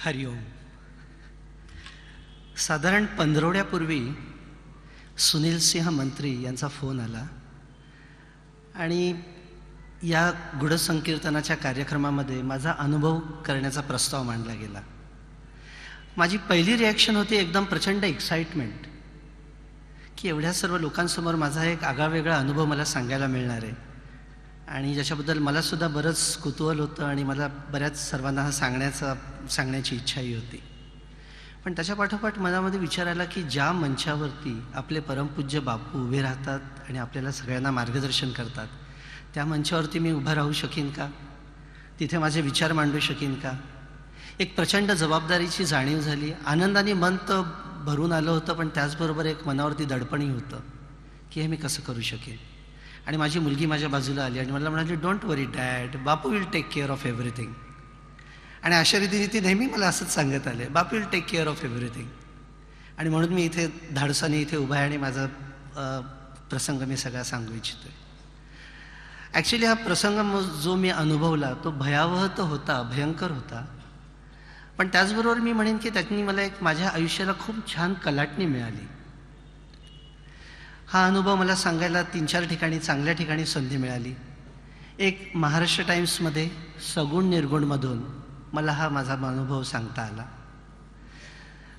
हरिओम. साधारण पंधरवड्यापूर्वी सुनील सिंह मंत्री यांचा फोन आला आणि या गुढसंकीर्तनाच्या कार्यक्रमामध्ये माझा अनुभव करण्याचा प्रस्ताव मांडला गेला. माझी पहिली रिॲक्शन होती एकदम प्रचंड एक्साइटमेंट, की एवढ्या सर्व लोकांसमोर माझा एक आगळावेगळा अनुभव मला सांगायला मिळणार आहे आणि ज्याच्याबद्दल मलासुद्धा बरंच कुतूहल होतं आणि मला बऱ्याच सर्वांना सांगण्याची इच्छाही होती. पण त्याच्या पाठोपाठ मनामध्ये विचार आला की ज्या मंचावरती आपले परमपूज्य बापू उभे राहतात आणि आपल्याला सगळ्यांना मार्गदर्शन करतात, त्या मंचावरती मी उभा राहू शकीन का? तिथे माझे विचार मांडू शकीन का? एक प्रचंड जबाबदारीची जाणीव झाली. आनंदाने मन तर भरून आलं होतं, पण त्याचबरोबर एक मनावरती दडपणही होतं की हे मी कसं करू शकेन. आणि माझी मुलगी माझ्या बाजूला आली आणि मला म्हणाली, don't worry dad, Bapu will take care of everything. आणि अशा रीतीने ती नेहमी मला असंच सांगत आले, Bapu will take care of everything. आणि म्हणून मी इथे धाडसाने इथे उभा आहे आणि माझा प्रसंग मी सगळा सांगू इच्छितो. ॲक्च्युली हा प्रसंग जो मी अनुभवला तो भयावह तर होता, भयंकर होता, पण त्याचबरोबर मी म्हणेन की त्यातनी मला एक माझ्या आयुष्याला खूप छान कलाटणी मिळाली. हा अनुभव मला सांगायला 3-4 ठिकाणी चांगल्या ठिकाणी संधी मिळाली. एक महाराष्ट्र टाइम्समध्ये सगुण निर्गुणमधून मला हा माझा अनुभव सांगता आला.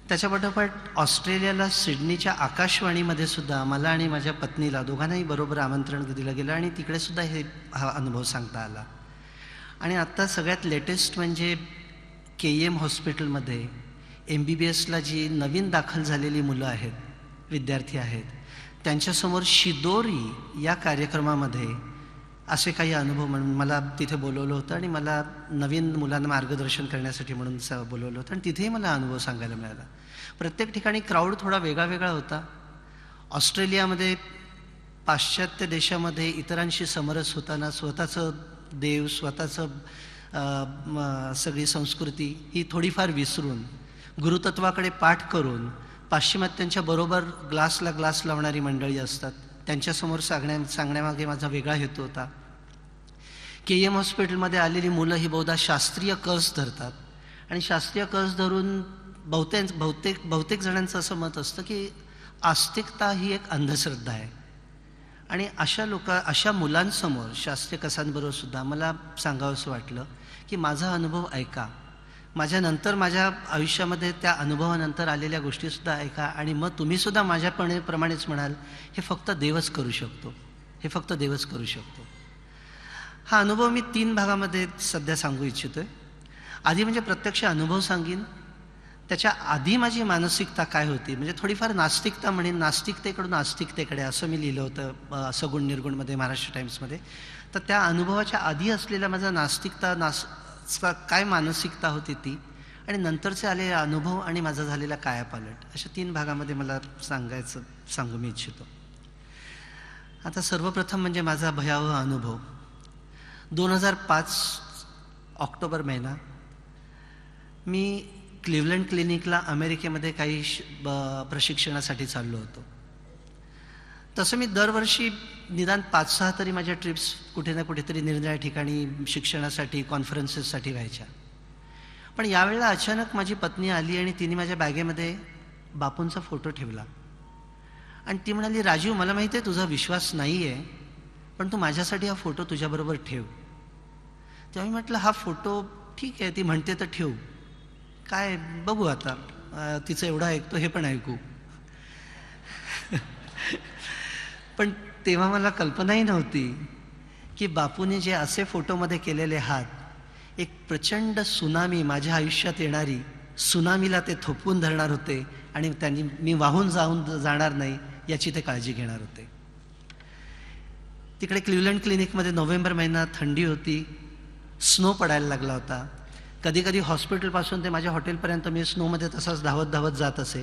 त्याच्या पाठोपाठ ऑस्ट्रेलियाला सिडनीच्या आकाशवाणीमध्ये सुद्धा मला आणि माझ्या पत्नीला दोघांनाही बरोबर आमंत्रण दिलं गेलं आणि तिकडे सुद्धा हा अनुभव सांगता आला. आणि आत्ता सगळ्यात लेटेस्ट म्हणजे KEM हॉस्पिटलमध्ये MBBSला जी नवीन दाखल झालेली मुलं आहेत, विद्यार्थी आहेत, त्यांच्यासमोर शिदोरी या कार्यक्रमामध्ये असे काही अनुभव म्हणून मला तिथे बोलवलं होतं आणि मला नवीन मुलांना मार्गदर्शन करण्यासाठी म्हणून बोलवलं होतं आणि तिथेही मला अनुभव सांगायला मिळाला. प्रत्येक ठिकाणी क्राऊड थोडा वेगळा वेगळा होता. ऑस्ट्रेलियामध्ये पाश्चात्य देशामध्ये इतरांशी समरस होताना स्वतःचं देव, स्वतःचं सगळी संस्कृती ही थोडीफार विसरून, गुरुतत्वाकडे पाठ करून पाश्चिमात्यांच्या बरोबर ग्लासला ग्लास लावणारी मंडळी असतात, त्यांच्यासमोर सांगण्यामागे माझा वेगळा हेतू होता. KEM हॉस्पिटलमध्ये आलेली मुलं ही बहुधा शास्त्रीय कस धरतात आणि शास्त्रीय कस धरून बहुतेक जणांचं असं मत असतं की आस्तिकता ही एक अंधश्रद्धा आहे. आणि अशा मुलांसमोर शास्त्रीय कसांबरोबर सुद्धा मला सांगावंसं वाटलं की माझा अनुभव ऐका, माझ्यानंतर माझ्या आयुष्यामध्ये त्या अनुभवानंतर आलेल्या गोष्टीसुद्धा ऐका आणि मग तुम्हीसुद्धा माझ्याप्रमाणेच म्हणाल, हे फक्त देवच करू शकतो, हे फक्त देवच करू शकतो. हा अनुभव मी 3 भागामध्ये सध्या सांगू इच्छितो आहे. आधी म्हणजे प्रत्यक्ष अनुभव सांगीन, त्याच्या आधी माझी मानसिकता काय होती, म्हणजे थोडीफार नास्तिकता म्हणेन, नास्तिकतेकडून आस्तिकतेकडे असं मी लिहिलं होतं सगुण निर्गुणमध्ये महाराष्ट्र टाइम्समध्ये. तर त्या अनुभवाच्या आधी असलेल्या माझा काय मानसिकता होती ती, आणि नंतरचे आलेले अनुभव आणि माझा झालेला कायापालट, अशा 3 भागामध्ये मला सांगू मी इच्छितो. आता सर्वप्रथम म्हणजे माझा भयावह अनुभव. 2005 ऑक्टोबर महिना, मी क्लिव्हलंड क्लिनिकला अमेरिकेमध्ये काही प्रशिक्षणासाठी चाललो होतो. तसं मी दरवर्षी निदान 5-6 तरी माझ्या ट्रिप्स कुठे ना कुठेतरी निरनिराळ्या ठिकाणी शिक्षणासाठी, कॉन्फरन्सेससाठी व्हायच्या. पण यावेळेला अचानक माझी पत्नी आली आणि तिने माझ्या बॅगेमध्ये बापूंचा फोटो ठेवला आणि ती म्हणाली, राजीव, मला माहिती आहे तुझा विश्वास नाही आहे, पण तू माझ्यासाठी हा फोटो तुझ्याबरोबर ठेव. तेव्हा मी म्हटलं, हा फोटो ठीक आहे, ती म्हणते तर ठेवू, काय बघू आता, तिचं एवढं ऐकतो हे पण ऐकू. पण तेव्हा मला कल्पनाही नव्हती की बापूने जे असे फोटोमध्ये केलेले हात, एक प्रचंड सुनामी, माझ्या आयुष्यात येणारी सुनामीला ते थोपवून धरणार होते आणि मी वाहून जाणार नाही याची ते काळजी घेणार होते. तिकडे क्लिव्हलंड क्लिनिकमध्ये नोव्हेंबर महिना, थंडी होती, स्नो पडायला लागला होता. कधी कधी हॉस्पिटलपासून ते माझ्या हॉटेलपर्यंत मी स्नोमध्ये तसाच धावत धावत जात असे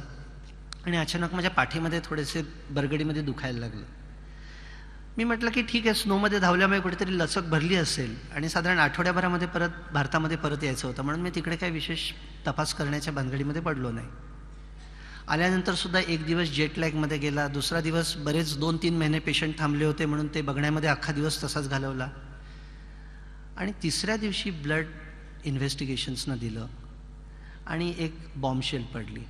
आणि अचानक माझ्या पाठीमध्ये थोडेसे बरगडीमध्ये दुखायला लागलं. मी म्हटलं की ठीक आहे, स्नोमध्ये धावल्यामुळे कुठेतरी लचक भरली असेल आणि साधारण आठवड्याभरामध्ये भारतामध्ये परत यायचं होतं, म्हणून मी तिकडे काही विशेष तपास करण्याच्या भानगडीमध्ये पडलो नाही. आल्यानंतर सुद्धा एक दिवस जेट लॅगमध्ये गेला, दुसरा दिवस बरेच 2-3 महिने पेशंट थांबले होते म्हणून ते बघण्यामध्ये अख्खा दिवस तसाच घालवला आणि तिसऱ्या दिवशी ब्लड इन्व्हेस्टिगेशन्सनं दिलं आणि एक बॉम्बशेल पडली.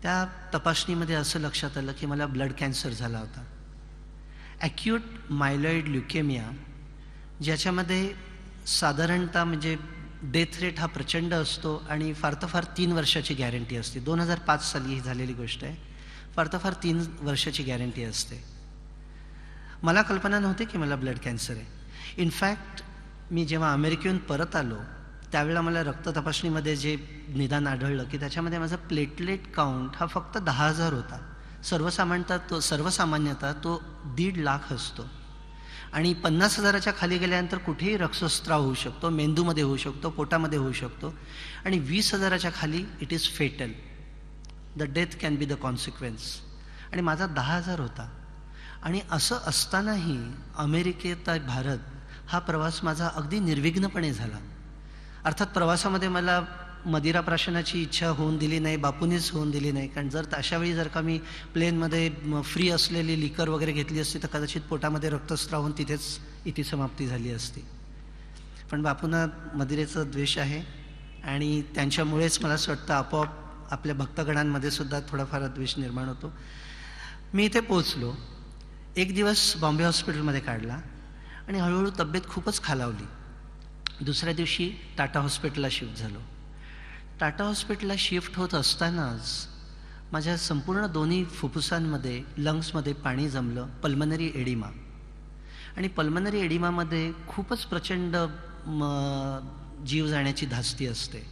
त्या तपासणीमध्ये असं लक्षात आलं की मला ब्लड कॅन्सर झाला होता, ॲक्यूट मायलॉइड ल्युकेमिया, ज्याच्यामध्ये साधारणतः म्हणजे डेथ रेट हा प्रचंड असतो आणि फार तर फार 3 वर्षाची गॅरंटी असते. 2005 साली ही झालेली गोष्ट आहे. फार तर फार 3 वर्षाची गॅरंटी असते. मला कल्पना नव्हती की मला ब्लड कॅन्सर आहे. इनफॅक्ट मी जेव्हा अमेरिकेहून परत आलो त्यावेळेला मला रक्त तपासणीमध्ये जे निदान आढळलं की त्याच्यामध्ये माझा प्लेटलेट काउंट हा फक्त 10,000 होता. सर्वसामान्यतः तो 1.5 लाख असतो आणि 50,000च्या खाली गेल्यानंतर कुठेही रक्तस्राव होऊ शकतो, मेंदूमध्ये होऊ शकतो, पोटामध्ये होऊ शकतो आणि 20,000च्या खाली it is fatal. The death can be the consequence. आणि माझा 10,000 होता. आणि असं असतानाही अमेरिकेत भारत हा प्रवास माझा अगदी निर्विघ्नपणे झाला. अर्थात प्रवासामध्ये मला मदिरा प्राशनाची इच्छा होऊन दिली नाही, बापूंनीच होऊन दिली नाही. कारण अशावेळी जर का मी प्लेनमध्ये फ्री असलेली लिकर वगैरे घेतली असती तर कदाचित पोटामध्ये रक्तस्राव होऊन तिथेच इतिसमाप्ती झाली असती. पण बापूंना मदिरेचा द्वेष आहे आणि त्यांच्यामुळेच मला असं वाटतं आपोआप आपल्या भक्तगणांमध्ये सुद्धा थोडाफार द्वेष निर्माण होतो. मी इथे पोचलो, एक दिवस बॉम्बे हॉस्पिटलमध्ये काढला आणि हळूहळू तब्येत खूपच खालावली. दुसऱ्या दिवशी टाटा हॉस्पिटलला शिफ्ट झालो. टाटा हॉस्पिटलला शिफ्ट होत असतानाच माझ्या संपूर्ण दोन्ही फुफ्फुसांमध्ये, लंग्समध्ये पाणी जमलं, पल्मनरी एडिमा. आणि पल्मनरी एडिमामध्ये खूपच प्रचंड जीव जाण्याची धास्ती असते.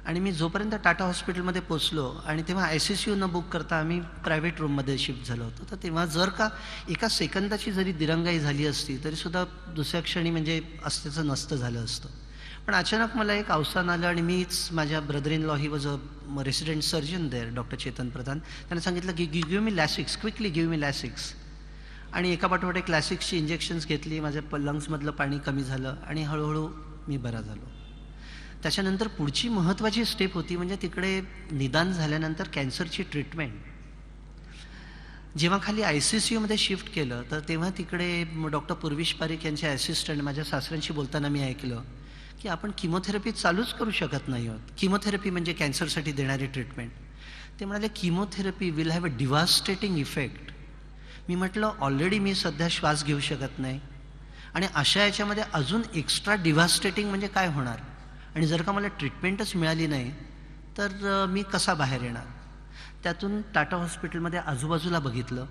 आणि मी जोपर्यंत टाटा हॉस्पिटलमध्ये पोचलो आणि तेव्हा ICCU न बुक करता आम्ही प्रायव्हेट रूममध्ये शिफ्ट झालो होतो, तर तेव्हा जर का एका सेकंदाची जरी दिरंगाई झाली असती तरीसुद्धा दुसऱ्या क्षणी म्हणजे असल्याचं नसतं झालं असतं. पण अचानक मला एक अवसान आलं आणि मीच माझ्या brother in law, he was a resident surgeon there, doctor Chetan Pradhan, त्यांना सांगितलं की give me Lasix, quickly give me Lasix. आणि एकापाठोपाठ एक लॅसिक्सची इंजेक्शन्स घेतली. माझ्या लंग्समधलं पाणी कमी झालं आणि हळूहळू मी बरा झालो. त्याच्यानंतर पुढची महत्त्वाची स्टेप होती म्हणजे तिकडे निदान झाल्यानंतर कॅन्सरची ट्रीटमेंट. जेव्हा खाली ICCUमध्ये शिफ्ट केलं तर तेव्हा तिकडे डॉक्टर पूर्विश पारिक यांचे असिस्टंट, माझ्या सासऱ्यांशी बोलताना मी ऐकलं की आपण किमोथेरपी चालूच करू शकत नाही आहोत. किमोथेरपी म्हणजे कॅन्सरसाठी देणारी ट्रीटमेंट. ते म्हणाले chemotherapy will have a devastating effect. मी म्हटलं ऑलरेडी मी सध्या श्वास घेऊ शकत नाही आणि अशा याच्यामध्ये अजून एक्स्ट्रा डिव्हास्टेटिंग म्हणजे काय होणार. आणि जर का मला ट्रीटमेंटच मिळाली नाही तर मी कसा बाहेर येणार. त्यातून टाटा हॉस्पिटलमध्ये आजूबाजूला बघितलं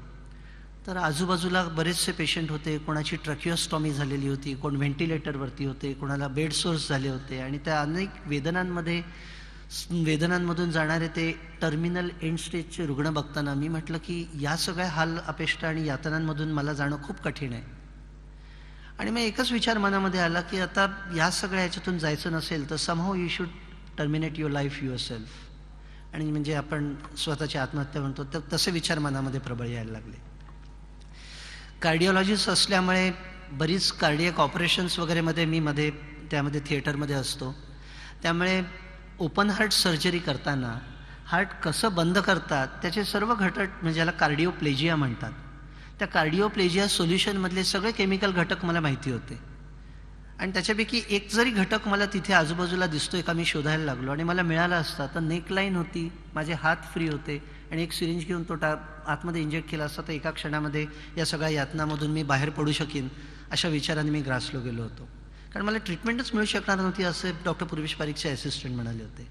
तर आजूबाजूला बरेचसे पेशंट होते. कोणाची ट्रॅकिओस्टॉमी झालेली होती, कोण व्हेंटिलेटरवरती होते, कोणाला बेड सोर्स झाले होते आणि त्या अनेक वेदनांमधून जाणारे ते टर्मिनल एंड स्टेजचे रुग्ण बघताना मी म्हटलं की या सगळ्या हाल अपेष्टा आणि यातनांमधून मला जाणं खूप कठीण आहे. आणि मग एकच विचार मनामध्ये आला की आता या सगळ्या ह्याच्यातून जायचं नसेल तर somehow you should terminate your life your self. आणि म्हणजे आपण स्वतःची आत्महत्या म्हणतो तर तसे विचार मनामध्ये प्रबळ यायला लागले. कार्डिओलॉजिस्ट असल्यामुळे बरीच कार्डियक ऑपरेशन्स वगैरेमध्ये मी त्यामध्ये थिएटरमध्ये असतो. त्यामुळे ओपन हार्ट सर्जरी करताना हार्ट कसं बंद करतात त्याचे सर्व घटक, म्हणजे ज्याला कार्डिओप्लेजिया म्हणतात, त्या कार्डिओप्लेजिया सोल्युशनमधले सगळे केमिकल घटक मला माहिती होते. आणि त्याच्यापैकी एक जरी घटक मला तिथे आजूबाजूला दिसतोय का मी शोधायला लागलो आणि मला मिळाला असता तर नेकलाईन होती, माझे हात फ्री होते आणि एक सिरिंज घेऊन तो आतमध्ये इंजेक्ट केला असता तर एका क्षणामध्ये या सगळ्या यातनामधून मी बाहेर पडू शकीन अशा विचाराने मी ग्रासलो गेलो होतो. कारण मला ट्रीटमेंटच मिळू शकणार नव्हती असे डॉक्टर पूर्विश पारिकचे असिस्टंट म्हणाले होते.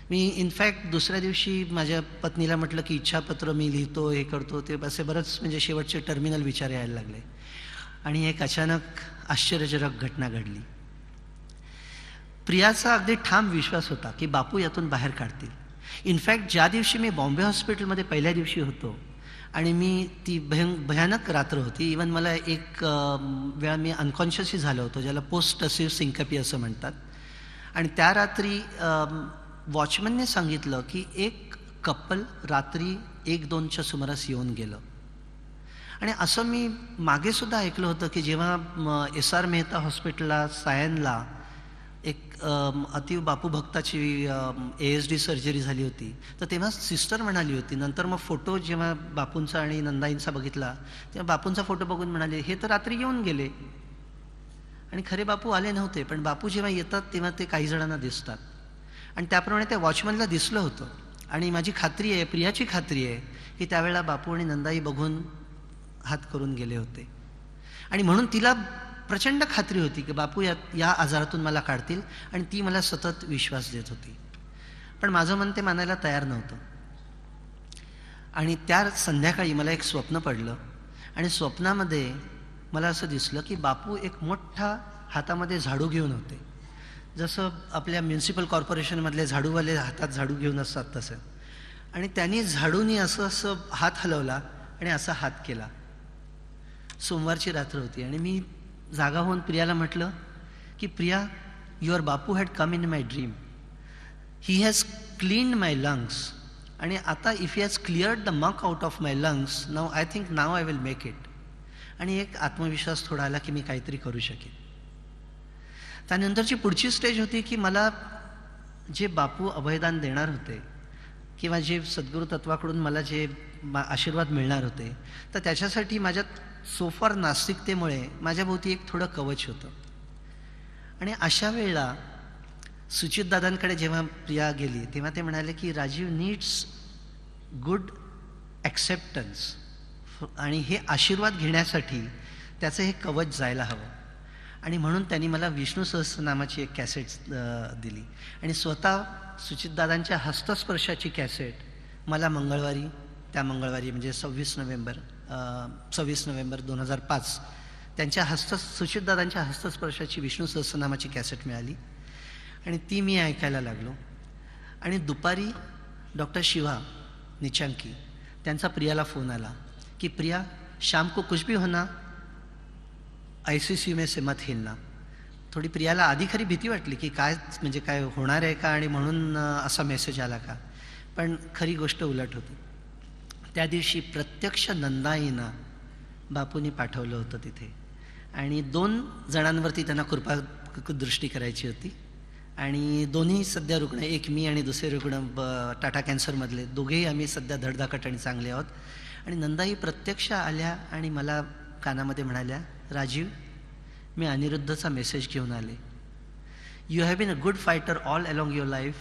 मी इनफॅक्ट दुसऱ्या दिवशी माझ्या पत्नीला म्हटलं की इच्छापत्र मी लिहितो, हे करतो, ते असे बरंच म्हणजे शेवटचे टर्मिनल विचार यायला लागले. आणि एक अचानक आश्चर्यजनक घटना घडली. प्रियाचा अगदी ठाम विश्वास होता की बापू यातून बाहेर काढतील. इनफॅक्ट ज्या दिवशी मी बॉम्बे हॉस्पिटलमध्ये पहिल्या दिवशी होतो आणि मी ती भयानक रात्र होती. इवन मला एक वेळा मी अनकॉन्शियसही झालो होतो, ज्याला पोस्ट असिव्ह सिंकपी असं म्हणतात. आणि त्या रात्री वॉचमनने सांगितलं की एक कपल रात्री 1-2च्या सुमारास येऊन गेलं. आणि असं मी मागे सुद्धा ऐकलं होतं की जेव्हा SR मेहता हॉस्पिटलला सायनला एक अतिव बापू भक्ताची ASD सर्जरी झाली होती तर तेव्हा सिस्टर म्हणाली होती, नंतर मग फोटो जेव्हा बापूंचा आणि नंदाईंचा बघितला तेव्हा बापूंचा फोटो बघून म्हणाले हे तर रात्री येऊन गेले. आणि खरे बापू आले नव्हते, पण बापू जेव्हा येतात तेव्हा ते काही जणांना दिसतात. आणि त्याप्रमाणे त्या वॉचमनला दिसलं होतं. आणि माझी खात्री आहे, प्रियाची खात्री आहे, की त्यावेळेला बापू आणि नंदाई बघून हात करून गेले होते. आणि म्हणून तिला प्रचंड खात्री होती की बापू या आजारातून मला काढतील, आणि ती मला सतत विश्वास देत होती. पण माझं मन ते मानायला तयार नव्हतं. आणि त्या संध्याकाळी मला एक स्वप्न पडलं, आणि स्वप्नामध्ये मला असं दिसलं की बापू एक मोठा हातामध्ये झाडू घेऊन होते, जसं आपल्या म्युन्सिपल कॉर्पोरेशनमधले झाडूवाले हातात झाडू घेऊन असतात तसं. आणि त्यांनी झाडूनी असं असं हात हलवला आणि असा हात केला. सोमवारची रात्र होती आणि मी जागा होऊन प्रियाला म्हटलं की Priya, your Bapu had come in my dream. He has cleaned my lungs, आणि आता if he has cleared the muck out of my lungs, now I think now I will make it. आणि एक आत्मविश्वास थोडा आला की मी काहीतरी करू शकेन. त्यानंतरची पुढची स्टेज होती की मला जे बापू अभयदान देणार होते, किंवा जे सद्गुरू तत्वाकडून मला जे आशीर्वाद मिळणार होते, तर त्याच्यासाठी माझ्यात सोफार नास्तिकतेमुळे माझ्याभोवती एक थोडं कवच होतं. आणि अशा वेळेला सुचितदादांकडे जेव्हा प्रिया गेली तेव्हा ते म्हणाले की राजीव नीड्स गुड ॲक्सेप्टन्स, आणि हे आशीर्वाद घेण्यासाठी त्याचं हे कवच जायला हवं. आणि म्हणून त्यांनी मला विष्णू सहस्त्रनामाची एक कॅसेट दिली, आणि स्वतः सुचितदादांच्या हस्तस्पर्शाची कॅसेट मला मंगळवारी, त्या मंगळवारी म्हणजे 26 नोव्हेंबर 2005 त्यांच्या सुचितदादांच्या हस्तस्पर्शाची विष्णू सहस्त्रनामाची कॅसेट मिळाली, आणि ती मी ऐकायला लागलो. आणि दुपारी डॉक्टर शिवा निचांकी त्यांचा प्रियाला फोन आला की प्रिया, शाम को कुछ भी होना, ICCU में से मत हिलना. थोडी प्रियाला आधी खरी भीती वाटली की काय म्हणजे काय होणार आहे का, आणि म्हणून असा मेसेज आला का. पण खरी गोष्ट उलट होती. त्या दिवशी प्रत्यक्ष नंदाईंना बापूंनी पाठवलं होतं तिथे, आणि 2 जणांवरती त्यांना कृपा दृष्टी करायची होती. आणि दोन्ही सध्या रुग्ण, एक मी आणि दुसरे रुग्ण टाटा कॅन्सरमधले, दोघेही आम्ही सध्या धडधाकट आणि चांगले आहोत. आणि नंदाई प्रत्यक्ष आल्या आणि मला कानामध्ये म्हणाल्या, राजीव, मी अनिरुद्धचा मेसेज घेऊन आले. You have been a good fighter all along your life.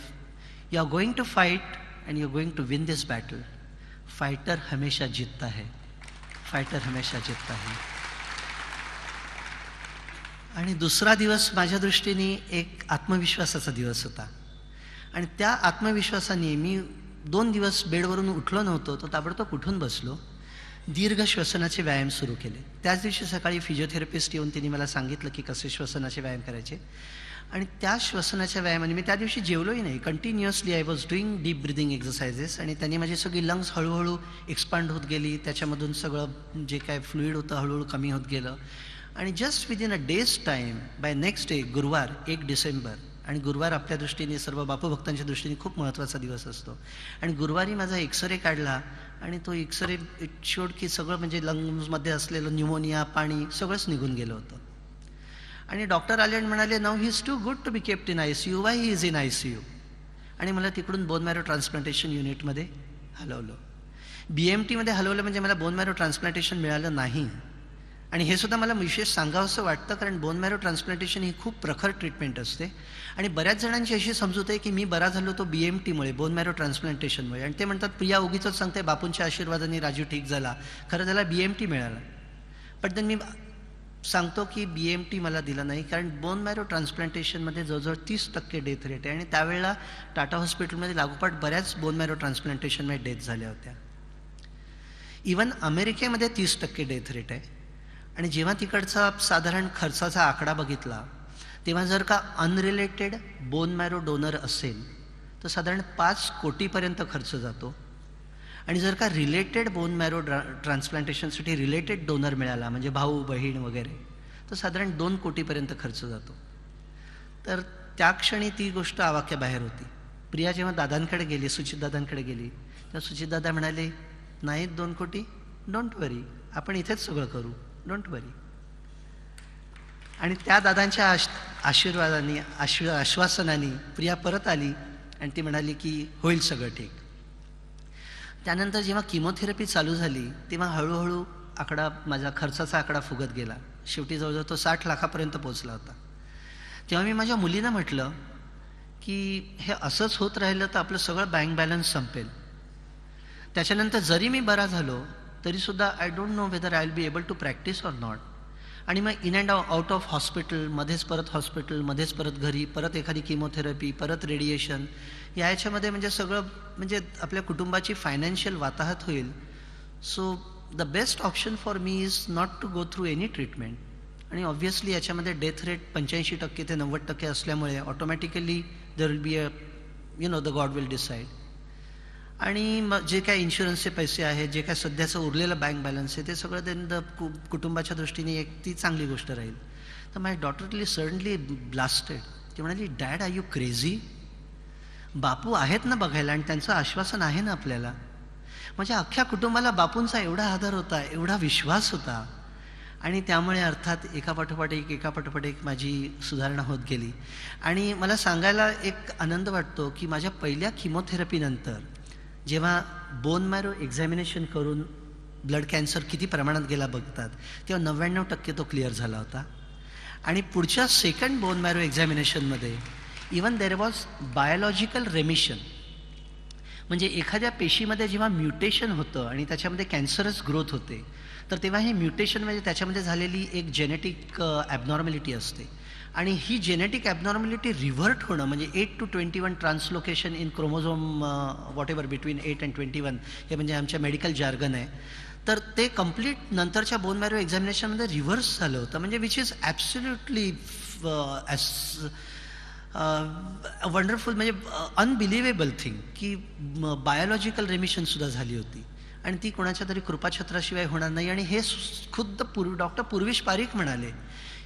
You are going to fight and you are going to win this battle. Fighter हमेशा जीतता है, फाइटर हमेशा जीतता है. आणि दुसरा दिवस माझ्या दृष्टीने एक आत्मविश्वासाचा दिवस होता. आणि त्या आत्मविश्वासाने मी 2 दिवस बेडवरून उठलो नव्हतो, तो ताबडतोब उठून बसलो. दीर्घ श्वसनाचे व्यायाम सुरू केले. त्याच दिवशी सकाळी फिजिओथेरपिस्ट येऊन तिने मला सांगितलं की कसे श्वसनाचे व्यायाम करायचे. आणि त्या श्वसनाच्या व्यायामाने मी त्या दिवशी जेवलोही नाही. Continuously I was doing deep breathing exercises, आणि त्यांनी माझी सगळी लंग्स हळूहळू एक्सपांड होत गेली. त्याच्यामधून सगळं जे काय फ्लुईड होतं हळूहळू कमी होत गेलं. आणि just within a days time, by next day, गुरुवार 1 डिसेंबर, आणि गुरुवार आपल्या दृष्टीने, सर्व बापू भक्तांच्या दृष्टीने खूप महत्त्वाचा दिवस असतो. आणि गुरुवारी माझा एक्सरे काढला, आणि तो एक्सरे इट शोड की सगळं म्हणजे लंग्समध्ये असलेलं न्यूमोनिया, पाणी सगळंच निघून गेलं होतं. आणि डॉक्टर आले आणि म्हणाले, now he is too good to be kept in ICU. Why he is in ICU. आणि मला तिकडून बोन मॅरो ट्रान्सप्लांटेशन युनिटमध्ये हलवलं. BMTमध्ये हलवलं म्हणजे मला बोन मॅरो ट्रान्सप्लांटेशन मिळालं नाही. आणि हे सुद्धा मला विशेष सांगावंसं वाटतं, कारण बोन मॅरो ट्रान्सप्लांटेशन ही खूप प्रखर ट्रीटमेंट असते. आणि बऱ्याच जणांची अशी समजूत आहे की मी बरा झालो तो BMTमुळे, बोन मॅरो ट्रान्सप्लांटेशनमुळे. आणि ते म्हणतात प्रिया उगीच सांगते बापूंच्या आशीर्वादाने राजू ठीक झाला, खरं त्याला BMT मिळाला. पण देन मी सांगतो की BMT मला दिला नाही, कारण बोन मॅरो ट्रान्सप्लांटेशनमध्ये जवळजवळ 30% डेथ रेट आहे. आणि त्यावेळेला टाटा हॉस्पिटलमध्ये लागोपाठ बऱ्याच बोन मॅरो ट्रान्सप्लांटेशनमध्ये डेथ झाल्या होत्या. इवन अमेरिकेमध्ये 30% डेथ रेट आहे. आणि जेव्हा तिकडचा साधारण खर्चाचा आकडा बघितला तेव्हा जर का अनरिलेटेड बोन मॅरो डोनर असेल तर साधारण 5 कोटीपर्यंत खर्च जातो. आणि जर का रिलेटेड बोन मॅरो ट्रान्सप्लांटेशनसाठी रिलेटेड डोनर मिळाला, म्हणजे भाऊ बहीण वगैरे, तर साधारण 2 कोटीपर्यंत खर्च जातो. तर त्या क्षणी ती गोष्ट आवाक्याबाहेर होती. प्रिया जेव्हा दादांकडे गेली, सुचितदादांकडे गेली, तेव्हा सुचितदादा म्हणाले, नाहीत 2 कोटी, डोंट वरी, आपण इथेच सगळं करू, डोंट वरी. आणि त्या दादांच्या आशीर्वादाने, आश्वासनाने प्रिया परत आली आणि ती म्हणाली की होईल सगळं ठीक. त्यानंतर जेव्हा किमोथेरपी चालू झाली तेव्हा हळूहळू आकडा, माझा खर्चाचा आकडा फुगत गेला. शेवटी जवळजवळ तो 60 लाखापर्यंत पोहोचला होता. तेव्हा मी माझ्या मुलीनं म्हटलं की हे असंच होत राहिलं तर आपलं सगळं बँक बॅलन्स संपेल. त्याच्यानंतर जरी मी बरा झालो तरीसुद्धा I don't know whether I will be able to practise or not. आणि मग in and out of hospital, मध्येच परत हॉस्पिटल, मध्येच परत घरी, परत एखादी किमोथेरपी, परत रेडिएशन, याच्यामध्ये म्हणजे सगळं म्हणजे आपल्या कुटुंबाची फायनान्शियल वाताहत होईल. So the best option for me is not to go through any treatment. आणि ऑब्व्हियसली याच्यामध्ये डेथ रेट 85% ते 90% असल्यामुळे automatically there will be a the God will decide. आणि मग जे काय इन्शुरन्सचे पैसे आहेत, जे काय सध्याचं उरलेलं बँक बॅलन्स आहे, ते सगळं त्यांना कुटुंबाच्या दृष्टीने एक ती चांगली गोष्ट राहील. तर माय डॉटरली सडनली ब्लास्टेड. ती म्हणाली, डॅड आर यू क्रेझी? बापू आहेत ना बघायला आणि त्यांचं आश्वासन आहे ना आपल्याला. म्हणजे अख्ख्या कुटुंबाला बापूंचा एवढा आदर होता, एवढा विश्वास होता. आणि त्यामुळे अर्थात एकापाठोपाठ एक माझी सुधारणा होत गेली. आणि मला सांगायला एक आनंद वाटतो की माझ्या पहिल्या किमोथेरपीनंतर जेव्हा बोन मॅरो एक्झॅमिनेशन करून ब्लड कॅन्सर किती प्रमाणात गेला बघतात, तेव्हा 99% तो क्लिअर झाला होता. आणि पुढच्या सेकंड बोन मॅरो एक्झॅमिनेशनमध्ये even there was biological remission. म्हणजे एखाद्या पेशीमध्ये जेव्हा म्युटेशन होतं आणि त्याच्यामध्ये कॅन्सरस ग्रोथ होते, तर तेव्हा हे म्युटेशन म्हणजे त्याच्यामध्ये झालेली एक जेनेटिक ॲबनॉर्मॅलिटी असते. आणि ही जेनेटिक ॲबनॉर्मॅलिटी रिव्हर्ट होणं म्हणजे 8 to 21 translocation in chromosome what ever between 8 and 21, हे म्हणजे आमच्या मेडिकल जार्गन आहे. तर ते कम्प्लीट नंतरच्या बोन मॅरो एक्झामिनेशनमध्ये रिव्हर्स झालं होतं. म्हणजे विच इज ॲब्सोल्युटली वंडरफुल, म्हणजे अनबिलिव्हेबल थिंग की बायोलॉजिकल रेमिशनसुद्धा झाली होती. आणि ती कोणाच्या तरी कृपाछत्राशिवाय होणार नाही. आणि हे खुद्द डॉक्टर पूर्वेश पारीख म्हणाले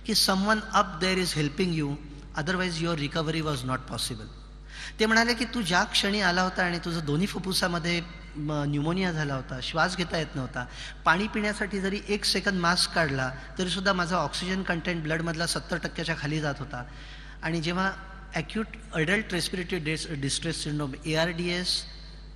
की someone up there is helping you, otherwise your recovery was not possible. ते म्हणाले की तू ज्या क्षणी आला होता आणि तुझं दोन्ही फुफ्फुसामध्ये न्यूमोनिया झाला होता, श्वास घेता येत नव्हता, पाणी पिण्यासाठी जरी 1 सेकंद मास्क काढला तरीसुद्धा माझा ऑक्सिजन कंटेंट ब्लडमधला 70%च्या खाली जात होता. आणि जेव्हा acute adult respiratory distress syndrome, ARDS,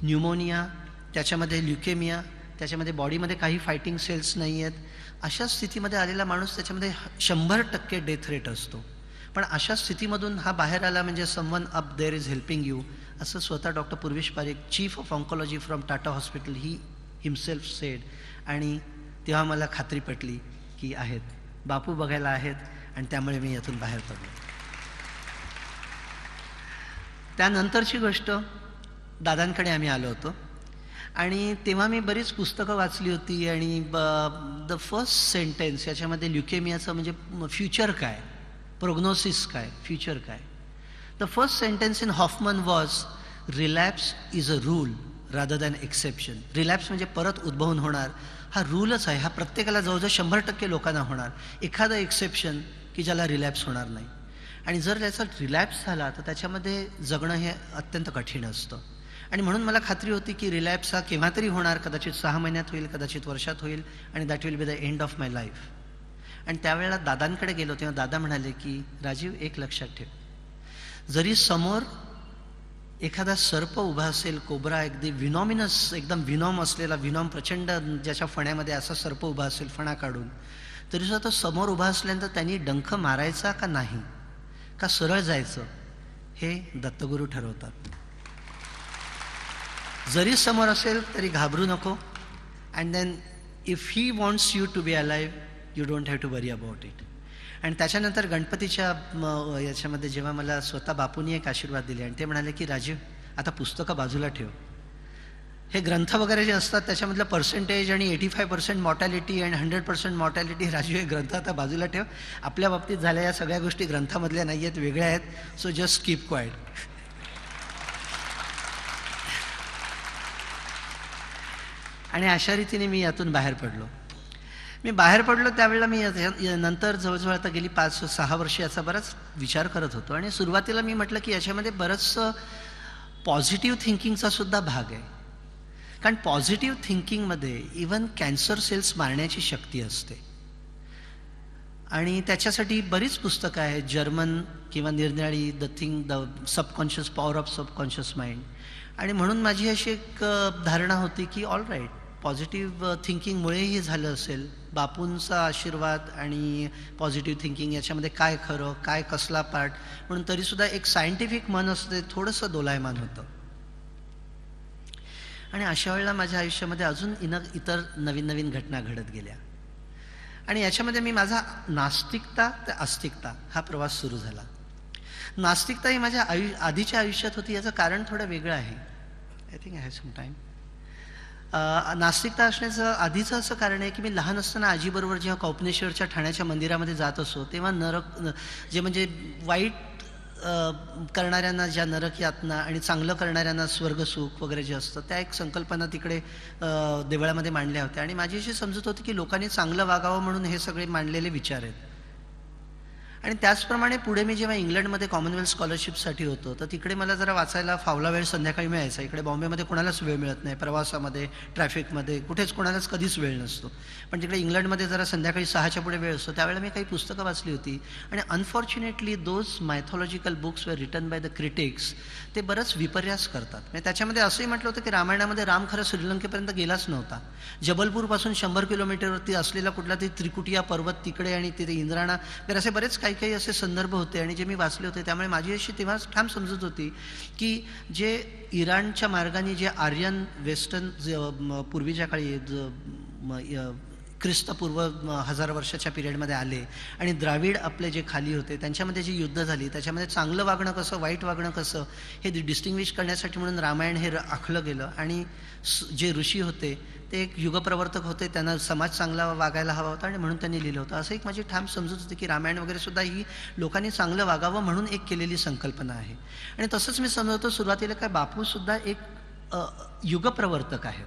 pneumonia, त्याच्यामध्ये ल्युकेमिया, त्याच्यामध्ये बॉडीमध्ये काही फायटिंग सेल्स नाही आहेत, अशा स्थितीमध्ये आलेला माणूस त्याच्यामध्ये 100% डेथ रेट असतो. पण अशा स्थितीमधून हा बाहेर आला म्हणजे someone up there is helping you, असं स्वतः doctor Purvesh Parikh, chief of oncology from Tata hospital, he himself said. आणि तेव्हा मला खात्री पटली की आहेत, बापू बघायला आहेत. आणि त्यामुळे मी यातून बाहेर पडलो. त्यानंतरची गोष्ट, दादांकडे आम्ही आलो होतो आणि तेव्हा मी बरीच पुस्तकं वाचली होती. आणि द फर्स्ट सेंटेन्स याच्यामध्ये ल्युकेमियाचं म्हणजे फ्युचर काय, प्रोग्नोसिस काय, फ्युचर काय. The first sentence in Hoffman was, relapse is a rule rather than exception. Relapse म्हणजे परत उद्भवून होणार, हा रूलच आहे, हा प्रत्येकाला जवळजवळ 100% लोकांना होणार. एखादं एक्सेप्शन की ज्याला रिलॅप्स होणार नाही. आणि जर त्याचा रिलॅप्स झाला तर त्याच्यामध्ये जगणं हे अत्यंत कठीण असतं. आणि म्हणून मला खात्री होती की रिलॅप्स हा केव्हा तरी होणार, कदाचित 6 महिन्यात होईल, कदाचित वर्षात होईल, आणि that will be the end of my life. आणि त्यावेळेला दादांकडे गेलो तेव्हा दादा म्हणाले की राजीव, एक लक्षात ठेव, जरी समोर एखादा सर्प उभा असेल, कोब्रा, अगदी विनॉमिनस, एकदम विनॉम असलेला, विनॉम प्रचंड ज्याच्या फण्यामध्ये असा सर्प उभा असेल फणा काढून, तरीसुद्धा तो समोर उभा असल्यानंतर त्यांनी डंख मारायचा का नाही, का सरळ जायचं, हे दत्तगुरू ठरवतात. जरी समोर असेल तरी घाबरू नको. And then if he wants you to be alive, you don't have to worry about it. आणि त्याच्यानंतर गणपतीच्या याच्यामध्ये जेव्हा मला स्वतः बापूंनी एक आशीर्वाद दिले आणि ते म्हणाले की राजीव, आता पुस्तकं बाजूला ठेव, हे ग्रंथ वगैरे जे असतात त्याच्यामधलं पर्सेंटेज आणि 85% मॉर्टॅलिटी आणि 100% मॉर्टॅलिटी, राजीव हे ग्रंथ आता बाजूला ठेव. आपल्या बाबतीत झाल्या या सगळ्या गोष्टी ग्रंथामधल्या नाही आहेत, वेगळ्या आहेत. So just keep quiet. आणि अशा रीतीने मी यातून बाहेर पडलो. मी बाहेर पडलो त्यावेळेला मी नंतर जवळजवळ आता गेली 5-6 वर्ष याचा बराच विचार करत होतो. आणि सुरुवातीला मी म्हटलं की याच्यामध्ये बरंचसं पॉझिटिव्ह थिंकिंगचा सुद्धा भाग आहे. कारण पॉझिटिव्ह थिंकिंगमध्ये इवन कॅन्सर सेल्स मारण्याची शक्ती असते. आणि त्याच्यासाठी बरीच पुस्तकं आहेत, जर्मन किंवा निरनिराळी, the subconscious, power of subconscious mind. आणि म्हणून माझी अशी एक धारणा होती की ऑल राईट, पॉझिटिव्ह थिंकिंगमुळेही झालं असेल बापूंचा आशीर्वाद आणि पॉझिटिव्ह थिंकिंग याच्यामध्ये काय खरं काय कसला पार्ट म्हणून तरीसुद्धा एक सायंटिफिक मन असते थोडंसं दोलायमान होतं. आणि अशा वेळेला माझ्या आयुष्यामध्ये अजून इतर नवीन नवीन घटना घडत गेल्या आणि याच्यामध्ये मी माझा नास्तिकता ते आस्तिकता हा प्रवास सुरू झाला. नास्तिकता ही माझ्या आधीच्या आयुष्यात होती. याचं कारण थोडं वेगळं आहे. I think I have some time. नास्तिकता असण्याचं आधीचं असं कारण आहे की मी लहान असताना आजीबरोबर जेव्हा कौपनेश्वरच्या ठाण्याच्या मंदिरामध्ये जात असो तेव्हा जे म्हणजे वाईट करणाऱ्यांना ज्या नरक यातना आणि चांगलं करणाऱ्यांना स्वर्गसुख वगैरे जे असतं त्या एक संकल्पना तिकडे देवळामध्ये मांडल्या होत्या आणि माझी अशी समजत होती की लोकांनी चांगलं वागावं म्हणून हे सगळे मांडलेले विचार आहेत. आणि त्याचप्रमाणे पुढे मी जेव्हा इंग्लंडमध्ये कॉमनवेल्थ स्कॉलरशिपसाठी होतो तर तिकडे मला जरा वाचायला फावला वेळ संध्याकाळी मिळायचा. इकडे बॉम्बेमध्ये कोणालाच वेळ मिळत नाही, प्रवासामध्ये ट्रॅफिकमध्ये कुठेच कोणालाच कधीच वेळ नसतो. पण तिकडे इंग्लंडमध्ये जरा संध्याकाळी 6च्या पुढे वेळ असतो. त्यावेळेला मी काही पुस्तकं वाचली होती आणि unfortunately those mythological books were written by the critics ते बरंच विपर्यास करतात. म्हणजे त्याच्यामध्ये असंही म्हटलं होतं की रामायणामध्ये राम खरं श्रीलंकेपर्यंत गेलाच नव्हता. जबलपूरपासून 100 किलोमीटरवरती असलेला कुठला तरी त्रिकुटिया पर्वत तिकडे आणि तिथे इंद्राणा तर असे बरेच काही काही असे संदर्भ होते आणि जे मी वाचले होते. त्यामुळे माझी अशी तेव्हा ठाम समजत होती की जे इराणच्या मार्गाने जे आर्यन वेस्टर्न पूर्वीच्या काळी ख्रिस्तपूर्व 1000 वर्षाच्या पिरियडमध्ये आले आणि द्राविड आपले जे खाली होते त्यांच्यामध्ये जी युद्ध झाली त्याच्यामध्ये चांगलं वागणं कसं वाईट वागणं कसं हे डिस्टिंग्विश करण्यासाठी म्हणून रामायण हे आखलं गेलं. आणि जे ऋषी होते ते एक युगप्रवर्तक होते, त्यांना समाज चांगला वागायला हवा होता आणि म्हणून त्यांनी लिहिलं होतं. असं एक माझी ठाम समजत होती की रामायण वगैरे सुद्धा ही लोकांनी चांगलं वागावं म्हणून एक केलेली संकल्पना आहे. आणि तसंच मी समजतो सुरुवातीला काय बापूसुद्धा एक युगप्रवर्तक आहेत.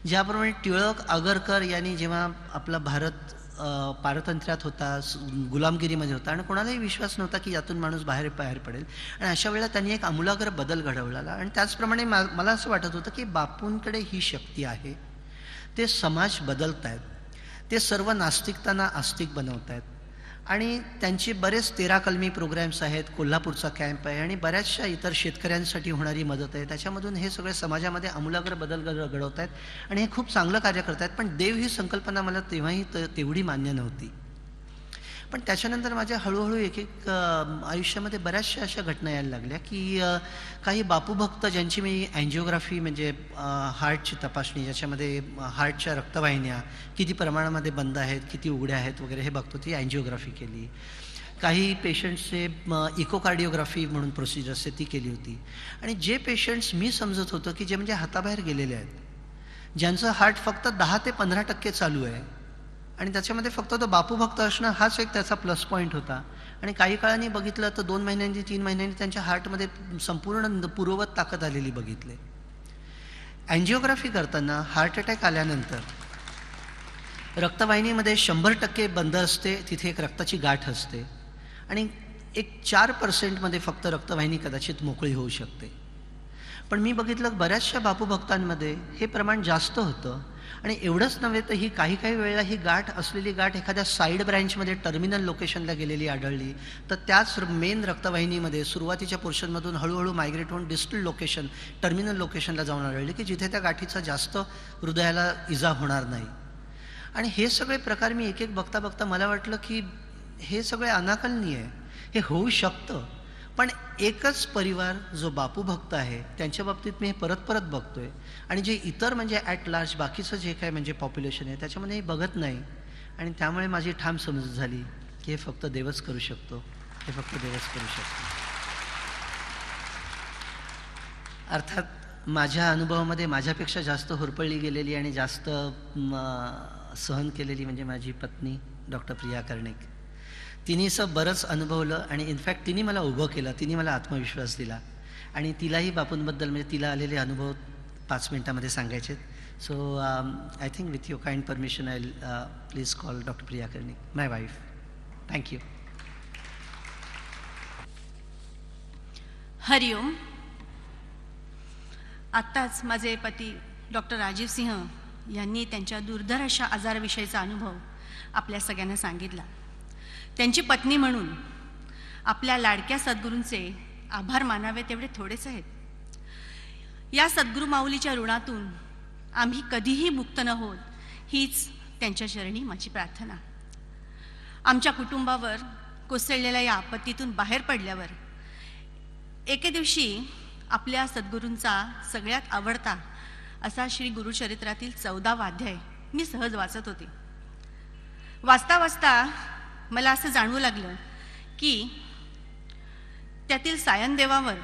ज्याप्रमाणे टिळक आगरकर यांनी जेव्हा आपला भारत पारतंत्र्यात होता, गुलामगिरीमध्ये होता आणि कोणालाही विश्वास नव्हता की यातून माणूस बाहेर पडेल आणि अशा वेळेला त्यांनी एक आमूलाग्र बदल घडवला. आणि त्याचप्रमाणे मला असं वाटत होतं की बापूंकडे ही शक्ती आहे. ते समाज बदलत आहेत, ते सर्व नास्तिकतांना आस्तिक बनवत आहेत आणि त्यांचे बरेच 13 कलमी प्रोग्रॅम्स आहेत, कोल्हापूरचा कॅम्प आहे आणि बऱ्याचशा इतर शेतकऱ्यांसाठी होणारी मदत आहे. त्याच्यामधून हे सगळे समाजामध्ये आमूलाग्र बदल घडवत आहेत आणि हे खूप चांगलं कार्य करत आहेत. पण देव ही संकल्पना मला तेव्हाही तेवढी मान्य नव्हती. पण त्याच्यानंतर माझ्या हळूहळू एक आयुष्यामध्ये बऱ्याचशा अशा घटना यायला लागल्या की काही बापूभक्त ज्यांची मी अँजिओग्राफी म्हणजे हार्टची तपासणी ज्याच्यामध्ये हार्टच्या रक्तवाहिन्या किती प्रमाणामध्ये बंद आहेत किती उघड्या आहेत वगैरे हे बघतो ती अँजिओग्राफी केली. काही पेशंट्सचे इकोकार्डिओग्राफी म्हणून प्रोसिजर असते ती केली होती. आणि जे पेशंट्स मी समजत होतं की जे म्हणजे हाताबाहेर गेलेले आहेत, ज्यांचं हार्ट फक्त 10 ते 15% चालू आहे आणि त्याच्यामध्ये फक्त तो बापूभक्त असणं हाच एक त्याचा प्लस पॉईंट होता. आणि काही काळाने बघितलं तर 2 महिन्यांनी 3 महिन्यांनी त्यांच्या हार्टमध्ये संपूर्ण पूर्ववत ताकद आलेली बघितले. अँजिओग्राफी करताना हार्ट अटॅक आल्यानंतर रक्तवाहिनीमध्ये 100% बंद असते, तिथे एक रक्ताची गाठ असते आणि एक 4% फक्त रक्तवाहिनी कदाचित मोकळी होऊ शकते. पण मी बघितलं बऱ्याचशा बापूभक्तांमध्ये हे प्रमाण जास्त होतं. आणि एवढंच नव्हे तर ही काही वेळेला ही गाठ असलेली गाठ एखाद्या साईड ब्रँचमध्ये टर्मिनल लोकेशनला गेलेली आढळली तर त्याच मेन रक्तवाहिनीमध्ये सुरुवातीच्या पोर्शनमधून हळूहळू मायग्रेट होऊन डिस्टल लोकेशन टर्मिनल लोकेशनला जाऊन आढळली की जिथे त्या गाठीचा जास्त हृदयाला इजा होणार नाही. आणि हे सगळे प्रकार मी एक एक बघता मला वाटलं की हे सगळे अनाकलनीय आहे, हे होऊ शकतं. पण एकच परिवार जो बापूभक्त आहे त्यांच्या बाबतीत मी हे परत बघतोय आणि जे इतर म्हणजे ॲट लार्ज बाकीचं जे काय म्हणजे पॉप्युलेशन आहे त्याच्यामध्ये हे बघत नाही. आणि त्यामुळे माझी ठाम समजूत झाली की हे फक्त देवच करू शकतो, हे फक्त देवच करू शकतो. अर्थात माझ्या अनुभवामध्ये माझ्यापेक्षा जास्त होरपळली गेलेली आणि जास्त सहन केलेली म्हणजे माझी पत्नी डॉक्टर प्रिया कर्णिक. तिने असं बरंच अनुभवलं आणि इनफॅक्ट तिने मला उभं केलं, तिने मला आत्मविश्वास दिला आणि तिलाही बापूंबद्दल म्हणजे तिला आलेले अनुभव 5 मिनिटामध्ये सांगायचे. So I think with your kind permission I please call doctor Priya Karnik, my wife. Thank you. हरिओम. आत्ताच माझे पती डॉक्टर राजीव सिंह यांनी त्यांच्या दुर्धर अशा आजाराविषयीचा अनुभव आपल्या सगळ्यांना सांगितला. त्यांची पत्नी म्हणून आपल्या लाडक्या सद्गुरूंचे आभार मानावे तेवढे थोडेच आहेत. या सद्गुरू माऊलीच्या ऋणातून आम्ही कधीही मुक्त न होत हीच त्यांच्या चरणी माझी प्रार्थना. आमच्या कुटुंबावर कोसळलेल्या या आपत्तीतून बाहेर पडल्यावर एके दिवशी आपल्या सद्गुरूंचा सगळ्यात आवडता असा श्री गुरुचरित्रातील 14वा अध्याय मी सहज वाचत होते. वाचता वाचता मला असं जाणवू लागलं की त्यातील सायनदेवावर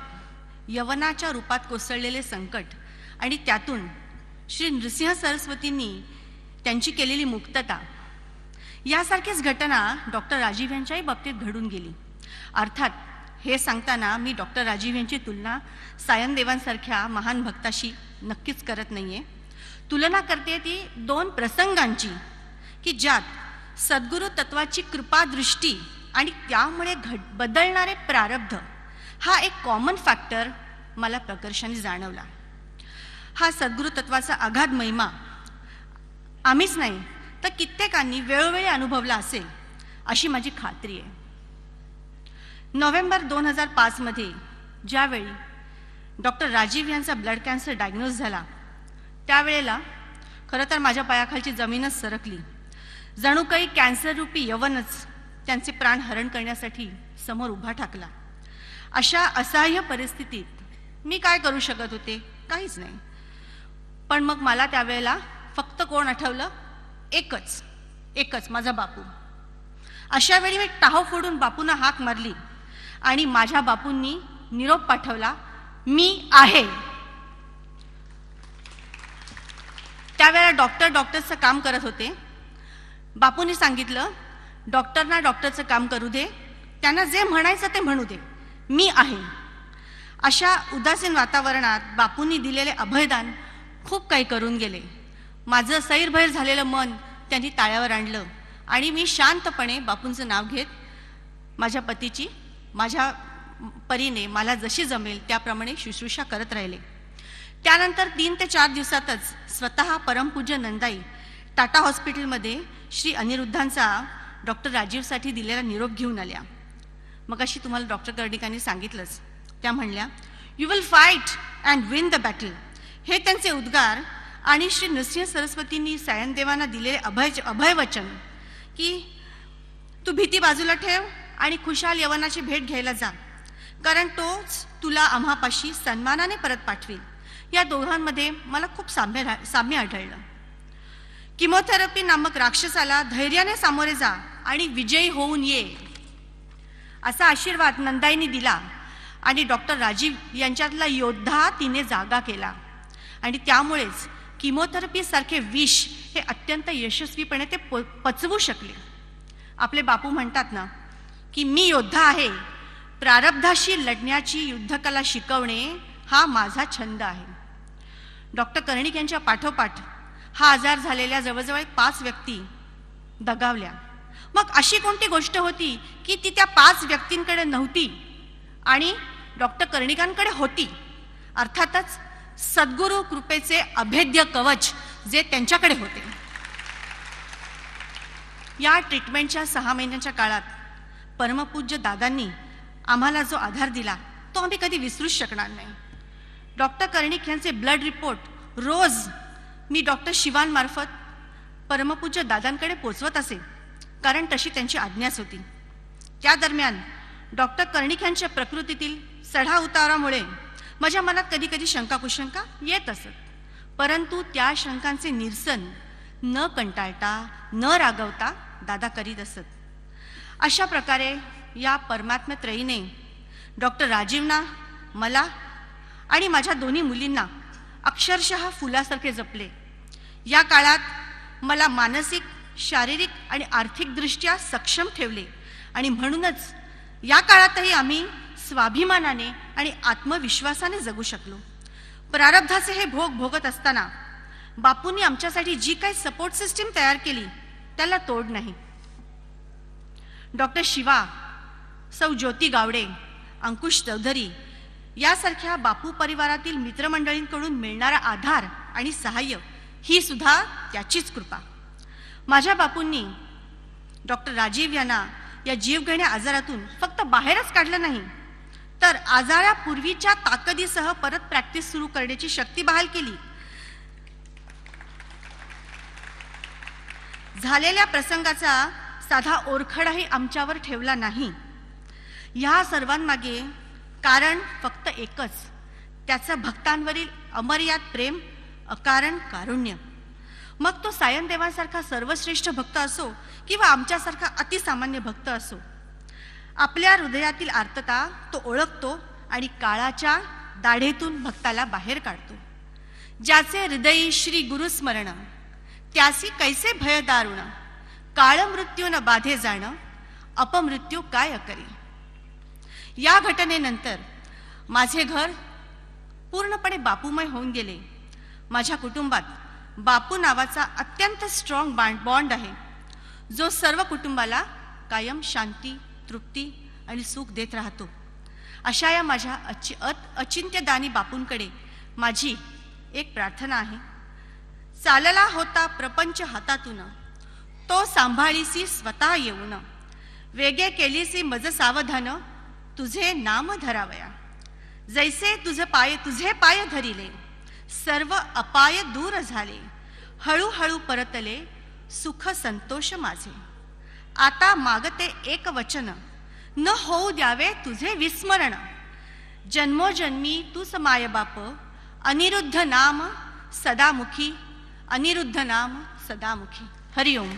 यवनाच्या रूपात कोसळलेले संकट आणि त्यातून श्री नृसिंह सरस्वतींनी त्यांची केलेली मुक्तता यासारखीच घटना डॉक्टर राजीव यांच्याही बाबतीत घडून गेली. अर्थात हे सांगताना मी डॉक्टर राजीव यांची तुलना सायनदेवांसारख्या महान भक्ताशी नक्कीच करत नाहीये. तुलना करते ती 2 प्रसंगांची की ज्यात सद्गुरू तत्वाची कृपादृष्टी आणि त्यामुळे बदलणारे प्रारब्ध हा एक कॉमन फॅक्टर मला प्रकर्षाने जाणवला. हा सद्गुरू तत्वाचा अगाध महिमा आम्हीच नाही तर कित्येकांनी वेळोवेळी अनुभवला असेल अशी माझी खात्री आहे. नोव्हेंबर 2005 मध्ये ज्यावेळी डॉक्टर राजीव यांचा ब्लड कॅन्सर डायग्नोज झाला त्यावेळेला खरं तर माझ्या पायाखालची जमीनच सरकली. जणू काही कॅन्सर रूपी यवनच त्यांचे प्राण हरण करण्यासाठी समोर उभा ठाकला. अशा असहाय्य परिस्थितीत मी काय करू शकत होते? काहीच नाही. पण मग मला त्यावेळेला फक्त कोण आठवलं? एकच माझा बापू. अशा वेळी मी टाहो फोडून बापूंना हाक मारली आणि माझ्या बापूंनी निरोप पाठवला, मी आहे. त्यावेळेला डॉक्टरचं काम करत होते. बापूंनी सांगितलं, डॉक्टरना डॉक्टरचं काम करू दे, त्यांना जे म्हणायचं ते म्हणू दे, मी आहे. अशा उदासीन वातावरणात बापूंनी दिलेले अभयदान खूप काही करून गेले. माझं सैरभैर झालेलं मन त्यांनी ताळ्यावर आणलं आणि मी शांतपणे बापूंचं नाव घेत माझ्या पतीची माझ्या परीने मला जशी जमेल त्याप्रमाणे शुश्रूषा करत राहिले. त्यानंतर 3 ते 4 दिवसातच स्वतः परमपूज्य नंदाई टाटा हॉस्पिटलमध्ये श्री अनिरुद्धांचा डॉक्टर राजीवसाठी दिलेला निरोप घेऊन आल्या. मग अशी तुम्हाला डॉक्टर कर्णिकांनी सांगितलंच. त्या म्हणल्या, you will fight and win the battle. हे त्यांचे उद्गार आणि श्री नृसिंह सरस्वतींनी सायनदेवांना दिलेले अभयवचन की तू भीती बाजूला ठेव आणि खुशाल यवनाची भेट घ्यायला जा, कारण तोच तुला आम्हापाशी सन्मानाने परत पाठवेल, या दोघांमध्ये मला खूप साम्य आढळलं. किमोथेरपी नामक राक्षसाला धैर्याने सामोरे जा आणि विजयी होऊन ये, असा आशीर्वाद नंदाईंनी दिला आणि डॉक्टर राजीव यांच्यातला योद्धा तिने जागा केला आणि त्यामुळेच किमोथेरपी सारखे विष हे अत्यंत यशस्वीपणे ते पचवू शकले. आपले बापू म्हणतात ना की मी योद्धा आहे, प्रारब्धाशी लढण्याची युद्धकला शिकवणे हा माझा छंद आहे. डॉक्टर कर्णिक यांच्या पाठोपाठ हा आजार झालेल्या जवळजवळ 5 व्यक्ती दगावल्या. मग अशी कोणती गोष्ट होती की ती त्या 5 व्यक्तींकडे नव्हती आणि डॉक्टर कर्णिकांकडे होती? अर्थातच सद्गुरू कृपेचे अभेद्य कवच जे त्यांच्याकडे होते. या ट्रीटमेंटच्या 6 महिन्यांच्या काळात परमपूज्य दादांनी आम्हाला जो आधार दिला तो आम्ही कधी विसरूच शकणार नाही. डॉक्टर कर्णिक यांचे ब्लड रिपोर्ट रोज मी डॉक्टर शिवांमार्फत परमपूज्य दादांकडे पोचवत असे, कारण तशी त्यांची आज्ञाच होती. त्या दरम्यान डॉक्टर कर्णिक यांच्या प्रकृतीतील चढा उतारामुळे माझ्या मनात कधी कधी शंका कुशंका येत असत, परंतु त्या शंकांचे निरसन न कंटाळता न रागवता दादा करीत असत. अशा प्रकारे या परमात्मत्रयीने डॉक्टर राजीवना, मला आणि माझ्या 2 मुलींना अक्षरशः फुलासारखे जपले. या काळात मला मानसिक, शारीरिक आणि आर्थिकदृष्ट्या सक्षम ठेवले आणि म्हणूनच या काळातही आम्ही स्वाभिमानाने आणि आत्मविश्वासाने जगू शकलो. प्रारब्धाचे हे भोग भोगत असताना बापूंनी आमच्यासाठी जी काही सपोर्ट सिस्टीम तयार केली त्याला तोड नाही. डॉक्टर शिवा, सौ ज्योती गावडे, अंकुश चौधरी यासारख्या बापू परिवारातील मित्रमंडळींकडून मिळणारा आधार आणि सहाय्य ही सुद्धा त्याचीच कृपा. माझ्या बापूंनी डॉक्टर राजीव यांना या जीवघेण्या आजारातून फक्त बाहेरच काढलं नाही, तर आजारापूर्वीच्या ताकदीसह परत प्रॅक्टिस सुरू करण्याची शक्ती बहाल केली. झालेल्या प्रसंगाचा साधा ओरखडाही आमच्यावर ठेवला नाही. ह्या सर्वांमागे कारण फक्त एकच, त्याचं भक्तांवरील अमर्याद प्रेम, अकारण कारुण्य. मग तो सायनदेवांसारखा सर्वश्रेष्ठ भक्त असो किंवा आमच्यासारखा अतिसामान्य भक्त असो, आपल्या हृदयातील आर्तता तो ओळखतो आणि काळाच्या दाढेतून भक्ताला बाहेर काढतो. ज्याचे हृदयी श्री गुरुस्मरण, त्यासी कैसे भय दारुण, काळ मृत्यू न बाधे जाण, अपमृत्यू काय करी. या घटनेनंतर माझे घर पूर्णपणे बापूमय होऊन गेले. माझ्या कुटुंबात बापू नावाचा अत्यंत स्ट्रॉंग बॉन्ड आहे, जो सर्व कुटुंबाला कायम शांती, तृप्ती आणि सुख देत राहतो. अशा या माझ्या अचिंत्यदानी बापूंकडे माझी एक प्रार्थना आहे. चालला होता प्रपंच हातातून, तो सांभाळीसी स्वतः येऊन, वेगे केलीसी मज सावधान, तुझे नाम धरावया. जैसे तुझे पाय धरिले, सर्व अपाय दूर झाले, हळूहळू परतले सुख संतोष माझे. आता मागते एक वचन, न होऊ द्यावे तुझे विस्मरण. जन्मोजन्मी तूच माय बाप, अनिरुद्ध नाम सदामुखी, अनिरुद्ध नाम सदामुखी. हरिओम.